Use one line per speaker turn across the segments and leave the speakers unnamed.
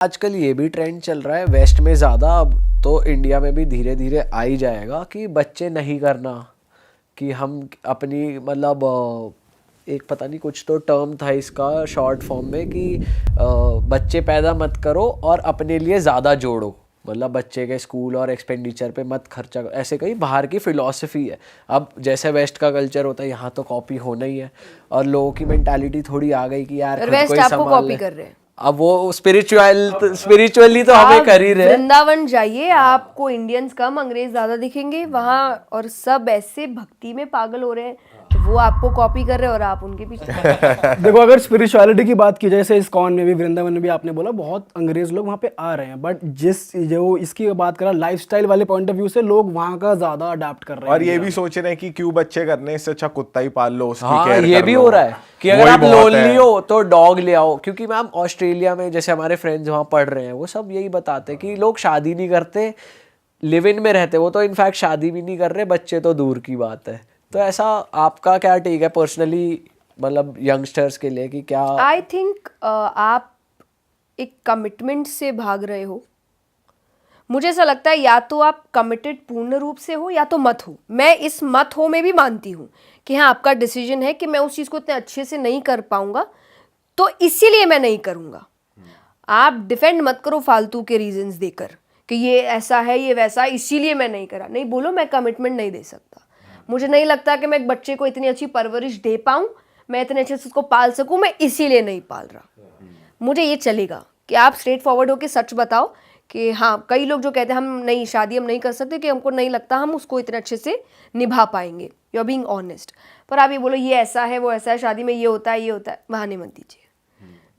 आजकल ये भी ट्रेंड चल रहा है वेस्ट में ज़्यादा, अब तो इंडिया में भी धीरे धीरे आ ही जाएगा कि बच्चे नहीं करना, कि हम अपनी मतलब एक पता नहीं कुछ तो टर्म था इसका शॉर्ट फॉर्म में कि बच्चे पैदा मत करो और अपने लिए ज़्यादा जोड़ो, मतलब बच्चे के स्कूल और एक्सपेंडिचर पे मत खर्चा करो। ऐसे कहीं बाहर की फ़िलॉसफी है। अब जैसे वेस्ट का कल्चर होता है यहाँ तो कॉपी होना ही है, और लोगों की मेंटालिटी थोड़ी आ गई कि यार खुद को ही संभाल ले।
कर रहे हैं।
अब वो स्पिरिचुअली तो हमें कर ही रहे हैं।
वृंदावन जाइए, आपको इंडियंस कम अंग्रेज ज्यादा दिखेंगे वहाँ, और सब ऐसे भक्ति में पागल हो रहे हैं, तो वो आपको कॉपी कर रहे हैं और आप उनके पीछे।
देखो, अगर स्पिरिचुअलिटी की बात की जाए, जैसे इस्कॉन में भी, वृंदावन में भी आपने बोला बहुत अंग्रेज लोग वहाँ पे आ रहे हैं, बट जो इसकी बात करा लाइफस्टाइल वाले पॉइंट ऑफ व्यू से, लोग वहाँ का ज्यादा अडाप्ट कर रहे हैं
और ये भी सोच रहे हैं कि क्यों बच्चे करने, इससे अच्छा कुत्ता ही पाल लो, उसकी
हाँ,
केयर
ये
कर
भी
लो।
हो रहा है कि अगर
वही
आप
बहुत
लोनली
है।
हो तो डॉग ले आओ। क्योंकि मैम ऑस्ट्रेलिया में जैसे हमारे फ्रेंड्स वहाँ पढ़ रहे हैं, वो सब यही बताते हैं कि लोग शादी नहीं करते, लिव इन में रहते। वो तो इनफैक्ट शादी भी नहीं कर रहे, बच्चे तो दूर की बात है। तो ऐसा आपका क्या टेक है पर्सनली, मतलब यंगस्टर्स के लिए, कि क्या?
आई थिंक आप एक कमिटमेंट से भाग रहे हो। मुझे ऐसा लगता है या तो आप कमिटेड पूर्ण रूप से हो या तो मत हो। मैं इस मत हो में भी मानती हूँ कि हाँ, आपका डिसीजन है कि मैं उस चीज़ को इतने अच्छे से नहीं कर पाऊंगा, तो इसीलिए मैं नहीं करूँगा। आप डिफेंड मत करो फालतू के रीजंस देकर कि ये ऐसा है, ये वैसा, इसीलिए मैं नहीं करा। नहीं, बोलो मैं कमिटमेंट नहीं दे सकता, मुझे नहीं लगता कि मैं एक बच्चे को इतनी अच्छी परवरिश दे पाऊँ, मैं इतने अच्छे से उसको पाल सकूँ, मैं इसीलिए नहीं पाल रहा। मुझे ये चलेगा कि आप स्ट्रेट फॉरवर्ड होकर सच बताओ कि हाँ, कई लोग जो कहते हैं हम नहीं, शादी हम नहीं कर सकते कि हमको नहीं लगता हम उसको इतने अच्छे से निभा पाएंगे, यू आर बीइंग ऑनेस्ट। पर आप ये बोलो ये ऐसा है, वो ऐसा है, शादी में ये होता है, ये होता है, बहाने मत दीजिए।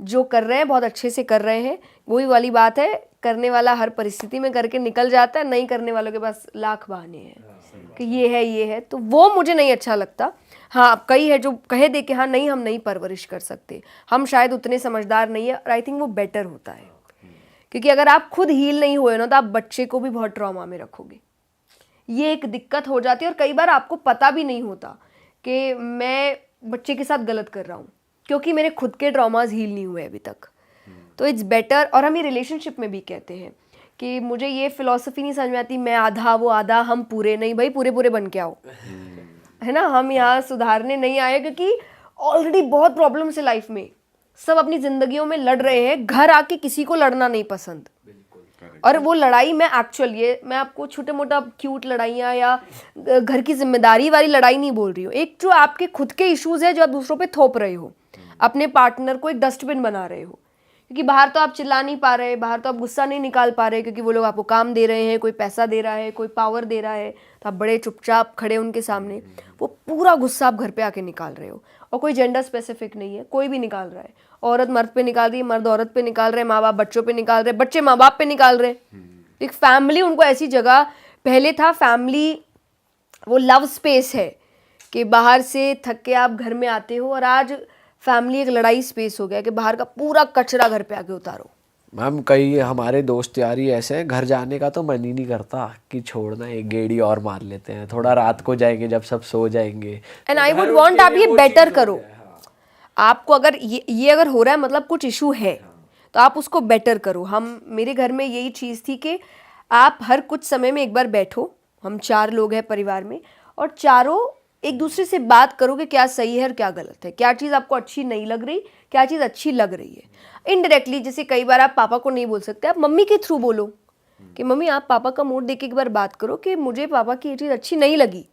जो कर रहे हैं बहुत अच्छे से कर रहे हैं, वही वाली बात है, करने वाला हर परिस्थिति में करके निकल जाता है, नहीं करने वालों के पास लाख बहाने हैं कि ये है, तो वो मुझे नहीं अच्छा लगता। हाँ, कई है जो कहे दे कि हाँ नहीं, हम नहीं परवरिश कर सकते, हम शायद उतने समझदार नहीं है, और आई थिंक वो बेटर होता है। क्योंकि अगर आप खुद हील नहीं हुए ना, तो आप बच्चे को भी बहुत ट्रॉमा में रखोगे। ये एक दिक्कत हो जाती है, और कई बार आपको पता भी नहीं होता कि मैं बच्चे के साथ गलत कर रहा हूँ, क्योंकि मेरे खुद के ट्रॉमास हील नहीं हुए अभी तक। तो इट्स बेटर। और हम ये रिलेशनशिप में भी कहते हैं कि मुझे ये फिलॉसफी नहीं समझ में आती, मैं आधा वो आधा, हम पूरे नहीं। भाई पूरे पूरे बन के आओ, है ना। हम यहाँ सुधारने नहीं आए, क्योंकि ऑलरेडी बहुत प्रॉब्लम्स है लाइफ में, सब अपनी जिंदगियों में लड़ रहे हैं। घर आके किसी को लड़ना नहीं पसंद, और वो लड़ाई मैं मैं आपको छोटे मोटा क्यूट लड़ाइयाँ या घर की जिम्मेदारी वाली लड़ाई नहीं बोल रही हूँ। एक जो आपके खुद के इश्यूज है जो आप दूसरों पे थोप रहे हो, अपने पार्टनर को एक डस्टबिन बना रहे हो। क्योंकि बाहर तो आप चिल्ला नहीं पा रहे, बाहर तो आप गुस्सा नहीं निकाल पा रहे, क्योंकि वो लोग आपको काम दे रहे हैं, कोई पैसा दे रहा है, कोई पावर दे रहा है, तो आप बड़े चुपचाप खड़े उनके सामने, वो पूरा गुस्सा आप घर पे आके निकाल रहे हो। और कोई जेंडर स्पेसिफिक नहीं है, कोई भी निकाल रहा है। औरत मर्द पे निकाल रही है, मर्द औरत पे निकाल रहे हैं, माँ बाप बच्चों पे निकाल रहे हैं, बच्चे माँ बाप पे निकाल रहे हैं। एक फैमिली उनको ऐसी जगह, पहले था फैमिली वो लव स्पेस है कि बाहर से थक के आप घर में आते हो, और आज फैमिली एक लड़ाई स्पेस हो गया कि बाहर का पूरा कचरा घर पे आके उतारो।
मैम कई हमारे दोस्त यार ही ऐसे हैं, घर जाने का तो मन ही नहीं करता कि छोड़ना, एक गेड़ी और मार लेते हैं, थोड़ा रात को जाएंगे जब सब सो जाएंगे।
एंड आई वुड वांट आप ये बेटर करो। आपको अगर ये अगर हो रहा है, मतलब कुछ इशू है, तो आप उसको बेटर करो। मेरे घर में यही चीज़ थी कि आप हर कुछ समय में एक बार बैठो, हम 4 लोग हैं परिवार में, और चारों एक दूसरे से बात करो कि क्या सही है और क्या गलत है, क्या चीज़ आपको अच्छी नहीं लग रही, क्या चीज़ अच्छी लग रही है। इनडायरेक्टली, जैसे कई बार आप पापा को नहीं बोल सकते, आप मम्मी के थ्रू बोलो कि मम्मी आप पापा का मूड देख के एक बार बात करो कि मुझे पापा की ये चीज़ अच्छी नहीं लगी,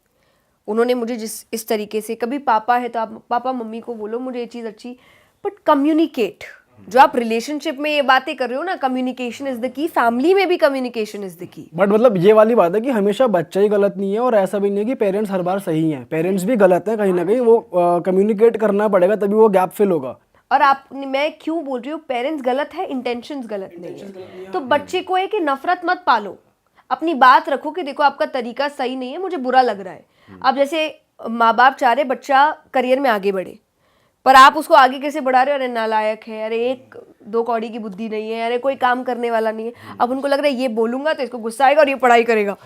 उन्होंने मुझे इस तरीके से। कभी पापा है तो आप पापा मम्मी को बोलो मुझे ये चीज़ अच्छी, बट कम्युनिकेट। जो आप रिलेशनशिप में ये बातें कर रहे हो ना, communication is the key, family में भी communication is the key.
But मतलब ये वाली बात है कि हमेशा बच्चा ही गलत नहीं है, और ऐसा भी नहीं है कि पेरेंट्स हर बार सही हैं, पेरेंट्स भी गलत हैं कहीं ना कहीं। वो कम्युनिकेट करना पड़ेगा, तभी वो गैप फिल होगा।
और मैं क्यों बोल रही हूँ पेरेंट्स गलत है, इंटेंशंस गलत नहीं है। तो बच्चे को है कि नफरत मत पालो, अपनी बात रखो कि देखो आपका तरीका सही नहीं है, मुझे बुरा लग रहा है। अब जैसे माँ बाप चाह रहे बच्चा करियर में आगे बढ़े, पर आप उसको आगे कैसे बढ़ा रहे हो, अरे नालायक है, अरे 1-2 कौड़ी की बुद्धि नहीं है, अरे कोई काम करने वाला नहीं है। अब उनको लग रहा है ये बोलूंगा तो इसको गुस्सा आएगा और ये पढ़ाई करेगा,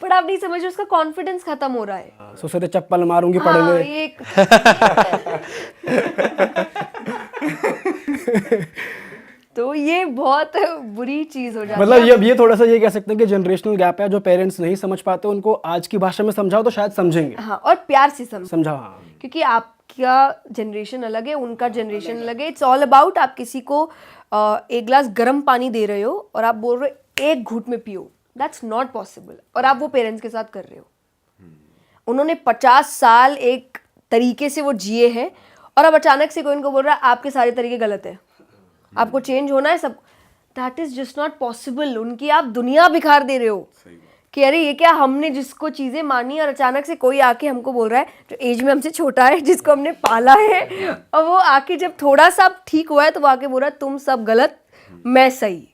पर आप नहीं समझ रहे, उसका कॉन्फिडेंस खत्म हो रहा है।
सोचते चप्पल मारूंगी पढ़ ले।
तो ये बहुत बुरी चीज हो जाती है।
मतलब ये थोड़ा सा ये कह सकते हैं कि जनरेशनल गैप है, जो पेरेंट्स नहीं समझ पाते उनको आज की भाषा में समझाओ तो शायद समझेंगे।
हाँ, और प्यार से
समझाओ, हाँ।
क्योंकि आपका जनरेशन अलग है, उनका जनरेशन अलग है। इट्स ऑल अबाउट आप किसी को एक गिलास गर्म पानी दे रहे हो और आप बोल रहे हो एक घूंट में पियो, दैट्स नॉट पॉसिबल। और आप वो पेरेंट्स के साथ कर रहे हो। उन्होंने 50 साल एक तरीके से वो जिए हैं और अब अचानक से कोई उनको बोल रहा है आपके सारे तरीके गलत है, आपको चेंज होना है सब, that is just not possible. उनकी आप दुनिया बिखार दे रहे हो कि अरे ये क्या, हमने जिसको चीज़ें मानी और अचानक से कोई आके हमको बोल रहा है जो एज में हमसे छोटा है, जिसको हमने पाला है, और वो आके जब थोड़ा सा ठीक हुआ है तो वो आके बोल रहा है तुम सब गलत मैं सही।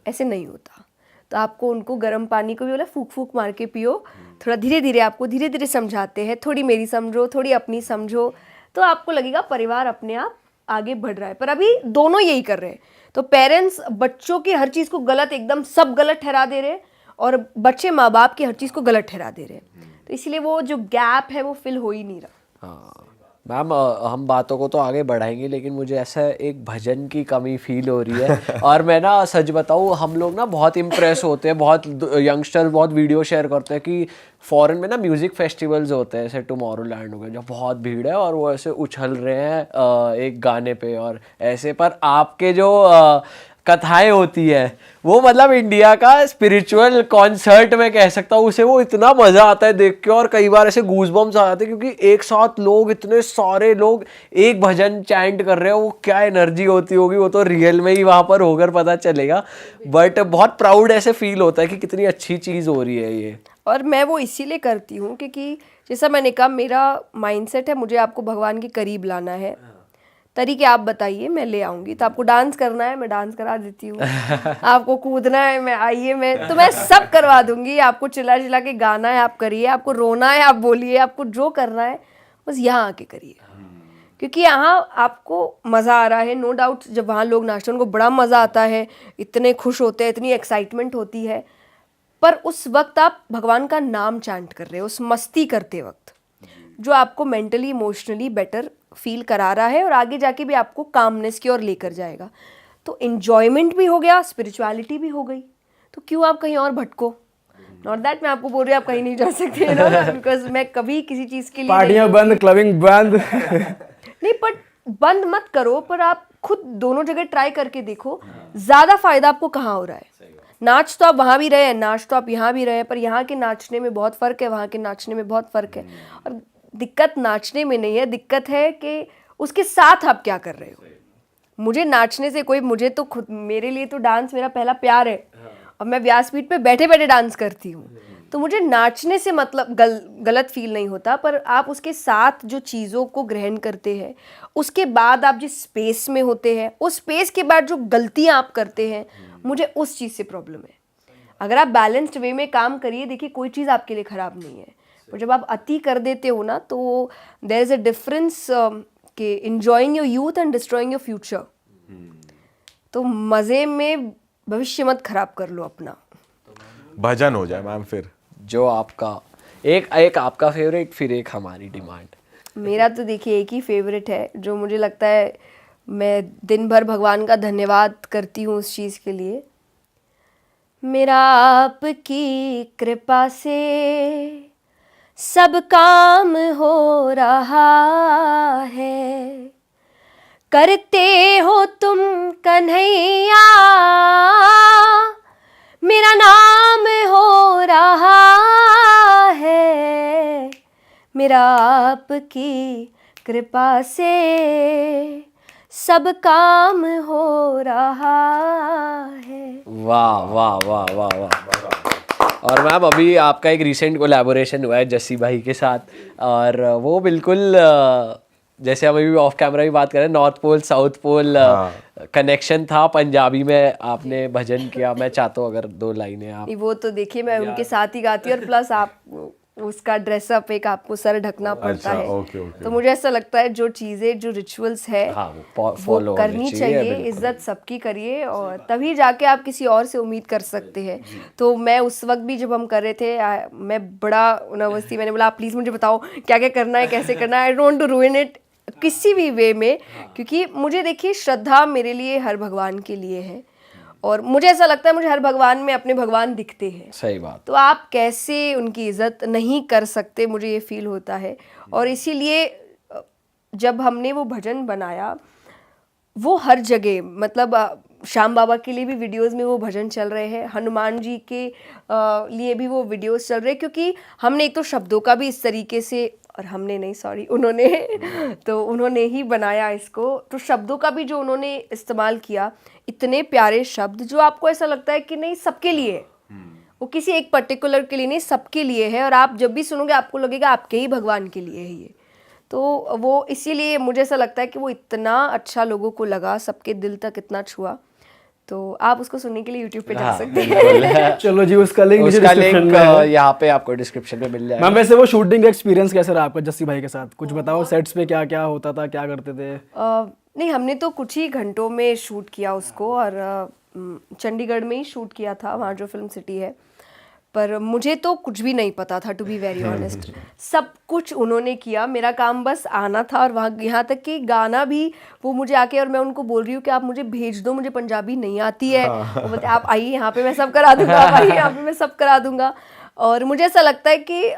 ऐसे नहीं होता। तो आपको उनको गर्म पानी को भी बोला फूक फूक मार के पियो, थोड़ा धीरे धीरे, आपको धीरे धीरे समझाते हैं, थोड़ी मेरी समझो थोड़ी अपनी समझो, तो आपको लगेगा परिवार अपने आप आगे बढ़ रहा है। पर अभी दोनों यही कर रहे हैं। तो पेरेंट्स बच्चों की हर चीज़ को गलत, एकदम सब गलत ठहरा दे रहे हैं, और बच्चे माँ बाप की हर चीज़ को गलत ठहरा दे रहे हैं। तो इसलिए वो जो गैप है वो फिल हो ही नहीं रहा।
हाँ मैम, हम बातों को तो आगे बढ़ाएंगे, लेकिन मुझे ऐसा एक भजन की कमी फील हो रही है। और मैं ना सच बताऊँ, हम लोग ना बहुत इम्प्रेस होते हैं, बहुत यंगस्टर बहुत वीडियो शेयर करते हैं कि फॉरेन में ना म्यूज़िक फेस्टिवल्स होते हैं, जैसे टुमारोलैंड हो गया, जो बहुत भीड़ है और वो ऐसे उछल रहे हैं एक गाने पे और ऐसे। पर आपके जो कथाएं होती है वो मतलब इंडिया का स्पिरिचुअल कॉन्सर्ट में कह सकता हूँ उसे, वो इतना मज़ा आता है देख के, और कई बार ऐसे गूज़बम्स आ जाते हैं क्योंकि एक साथ लोग, इतने सारे लोग एक भजन चैंट कर रहे हो, वो क्या एनर्जी होती होगी वो तो रियल में ही वहाँ पर होकर पता चलेगा। बट बहुत प्राउड ऐसे फील होता है कि कितनी अच्छी चीज़ हो रही है ये।
और मैं वो इसीलिए करती हूँ क्योंकि जैसा मैंने कहा, मेरा माइंडसेट है मुझे आपको भगवान के करीब लाना है। तरीके आप बताइए, मैं ले आऊंगी। तो आपको डांस करना है, मैं डांस करा देती हूँ। आपको कूदना है, मैं आइए, मैं सब करवा दूंगी। आपको चिल्ला चिल्ला के गाना है, आप करिए। आपको रोना है, आप बोलिए। आपको जो करना है बस यहाँ आके करिए, क्योंकि यहाँ आपको मज़ा आ रहा है। नो डाउट जब वहाँ लोग नाचते हैं उनको बड़ा मज़ा आता है, इतने खुश होते हैं, इतनी एक्साइटमेंट होती है। पर उस वक्त आप भगवान का नाम चैंट कर रहे हो, उस मस्ती करते वक्त, जो आपको मेंटली इमोशनली बेटर फील करा रहा है और आगे जाके भी आपको कामनेस की ओर लेकर जाएगा। तो एन्जॉयमेंट भी हो गया, स्पिरिचुअलिटी भी हो गई, तो क्यों आप कहीं और भटको। नॉट दैट मैं आपको बोल रही हूँ आप कहीं नहीं जा सकते ना, बिकॉज मैं कभी किसी चीज़ के लिए
पार्टियां बंद, क्लबिंग बंद।
नहीं, पर बंद मत करो, पर आप खुद दोनों जगह ट्राई करके देखो, ज़्यादा फायदा आपको कहाँ हो रहा है। नाच तो आप वहाँ भी रहे हैं, नाच तो आप यहाँ भी रहे हैं, पर यहाँ के नाचने में बहुत फ़र्क है, वहाँ के नाचने में बहुत फ़र्क है। और दिक्कत नाचने में नहीं है, दिक्कत है कि उसके साथ आप क्या कर रहे हो। मुझे नाचने से कोई, मुझे तो खुद, मेरे लिए तो डांस मेरा पहला प्यार है और मैं व्यासपीठ पे बैठे बैठे डांस करती हूँ। तो मुझे नाचने से मतलब गलत फील नहीं होता, पर आप उसके साथ जो चीज़ों को ग्रहण करते हैं, उसके बाद आप जिस स्पेस में होते हैं, उस स्पेस के बाद जो गलतियाँ आप करते हैं, मुझे उस चीज़ से प्रॉब्लम है। अगर आप बैलेंस्ड वे में काम करिए, देखिए कोई चीज़ आपके लिए ख़राब नहीं है। पर जब आप अति कर देते हो ना, तो देयर इज़ अ डिफरेंस कि enjoying your youth and destroying your future. तो मज़े में भविष्य मत खराब कर लो अपना।
भजन हो जाए मैम फिर।
जो आपका एक आपका फेवरेट, फिर एक हमारी डिमांड।
मेरा तो देखिए एक ही फेवरेट है, जो मुझे लगता है मैं दिन भर भगवान का धन्यवाद करती हूँ उस चीज़ के लिए। मेरा आपकी कृपा से सब काम हो रहा है, करते हो तुम कन्हैया, मेरा नाम हो रहा है। मेरा आपकी कृपा से सब काम हो रहा है।
वाह वाह वाह वाह वाह। और मैम अभी आपका एक रिसेंट कोलैबोरेशन हुआ है जस्सी भाई के साथ, और वो बिल्कुल जैसे हम अभी ऑफ कैमरा भी बात कर रहे हैं, north pole south pole connection था। पंजाबी में आपने भजन किया, मैं चाहता हूँ अगर 2 लाइनें आप।
वो तो देखिए मैं उनके साथ ही गाती हूँ, और प्लस आप उसका ड्रेसअप, एक आपको सर ढकना पड़ता है।
ओके।
तो मुझे ऐसा लगता है जो चीज़ें, जो रिचुअल्स है,
हाँ, वो
करनी चाहिए। इज्जत सबकी करिए, और तभी जाके आप किसी और से उम्मीद कर सकते हैं। तो मैं उस वक्त भी जब हम कर रहे थे, मैं बड़ा नर्वस थी। मैंने बोला आप प्लीज़ मुझे बताओ क्या क्या करना है, कैसे करना है। I don't want to ruin it, किसी भी वे में, क्योंकि मुझे देखिए श्रद्धा मेरे लिए हर भगवान के लिए है और मुझे ऐसा लगता है मुझे हर भगवान में अपने भगवान दिखते हैं।
सही बात।
तो आप कैसे उनकी इज्जत नहीं कर सकते, मुझे ये फील होता है। और इसीलिए जब हमने वो भजन बनाया, वो हर जगह मतलब श्याम बाबा के लिए भी वीडियोस में वो भजन चल रहे हैं, हनुमान जी के लिए भी वो वीडियोस चल रहे हैं, क्योंकि हमने एक तो शब्दों का भी इस तरीके से, और हमने नहीं सॉरी उन्होंने तो उन्होंने ही बनाया इसको, तो शब्दों का भी जो उन्होंने इस्तेमाल किया, इतने प्यारे शब्द जो आपको ऐसा लगता है कि नहीं सबके लिए है, वो किसी एक पर्टिकुलर के लिए नहीं, सबके लिए है। और आप जब भी सुनोगे आपको लगेगा आपके ही भगवान के लिए है ये। तो वो इसीलिए मुझे ऐसा लगता है कि वो इतना अच्छा लोगों को लगा, सबके दिल तक इतना छुआ। तो आप उसको सुनने के लिए यूट्यूब पे जा सकते हैं।
चलो जी, उसका लिंक नीचे
उसका
डिस्क्रिप्शन
लिंक
में है।
यहाँ पे आपको डिस्क्रिप्शन में मिल जाएगा।
मैम वैसे वो शूटिंग का एक्सपीरियंस कैसा रहा आपका जस्सी भाई के साथ? कुछ बताओ, सेट्स पे क्या क्या होता था, क्या करते थे?
नहीं, हमने तो कुछ ही घंटों में शूट किया उसको, और चंडीगढ़ में ही शूट किया था, वहाँ जो फिल्म सिटी है। पर मुझे तो कुछ भी नहीं पता था, टू बी वेरी ऑनेस्ट। सब कुछ उन्होंने किया, मेरा काम बस आना था। और वहाँ यहाँ तक कि गाना भी वो मुझे आके, और मैं उनको बोल रही हूँ कि आप मुझे भेज दो, मुझे पंजाबी नहीं आती है। वो बोलते आप आइए यहाँ पे, मैं सब करा दूंगा, आप आइए यहाँ पे, मैं सब करा दूंगा। और मुझे ऐसा लगता है कि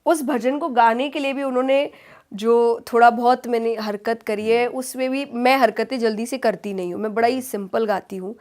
उस भजन को गाने के लिए भी उन्होंने जो थोड़ा बहुत मैंने हरकत करी है, उसमें भी मैं हरकतें जल्दी से करती नहीं हूँ, मैं बड़ा ही सिंपल गाती हूँ।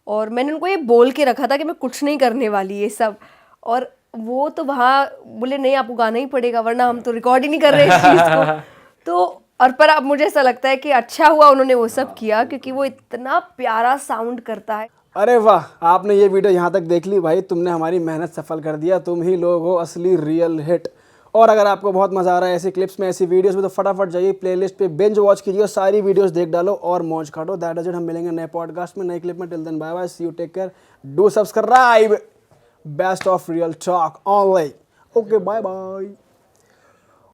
और मैंने उनको ये बोल के रखा था कि मैं कुछ नहीं करने वाली ये सब, और वो तो वहाँ बोले नहीं आपको गाना ही पड़ेगा, वरना हम तो रिकॉर्ड ही नहीं कर रहे इस चीज़ को। तो और पर अब मुझे ऐसा लगता है कि अच्छा हुआ उन्होंने वो सब किया, क्योंकि वो इतना प्यारा साउंड करता है।
अरे वाह, आपने ये वीडियो यहाँ तक देख ली भाई, तुमने हमारी मेहनत सफल कर दिया। तुम ही लोग हो असली रियल हिट। और अगर आपको बहुत मज़ा आ रहा है ऐसी क्लिप्स में, ऐसी वीडियोस में, तो फटाफट जाइए प्लेलिस्ट पे, बिंज वॉच कीजिए और सारी वीडियोस देख डालो और मौज काटो। That is it. हम मिलेंगे नए पॉडकास्ट में, नई क्लिप में। Till then bye bye, see you, take care, do subscribe. Best of real talk online. Okay, bye bye.